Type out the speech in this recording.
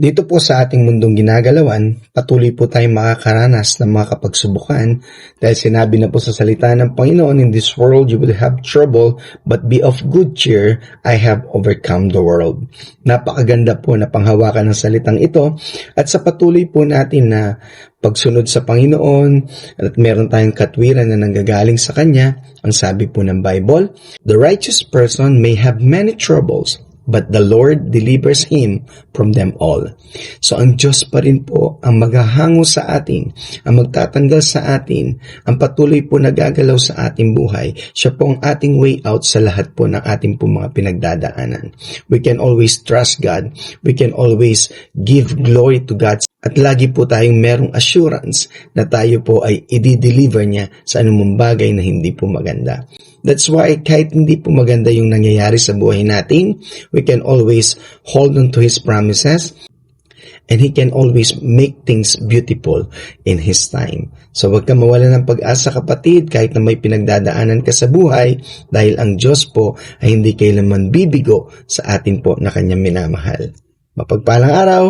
Dito po sa ating mundong ginagalawan, patuloy po tayong makakaranas ng mga kapagsubukan dahil sinabi na po sa salita ng Panginoon, "In this world you will have trouble, but be of good cheer, I have overcome the world." Napakaganda po na panghawakan ng salitang ito at sa patuloy po natin na pagsunod sa Panginoon at meron tayong katwiran na nanggagaling sa Kanya, ang sabi po ng Bible, "The righteous person may have many troubles, but the Lord delivers him from them all." So ang Diyos pa rin po ang maghahango sa atin, ang magtatanggal sa atin, ang patuloy po nagagalaw sa ating buhay. Siya po ang ating way out sa lahat po ng ating po mga pinagdadaanan. We can always trust God. We can always give glory to God. At lagi po tayong merong assurance na tayo po ay i-deliver niya sa anumang bagay na hindi po maganda. That's why kahit hindi po maganda yung nangyayari sa buhay natin, we can always hold on to His promises and He can always make things beautiful in His time. So wag ka mawala ng pag-asa kapatid kahit na may pinagdadaanan ka sa buhay dahil ang Diyos po ay hindi kailanman bibigo sa atin po na Kanyang minamahal. Mapagpalang araw!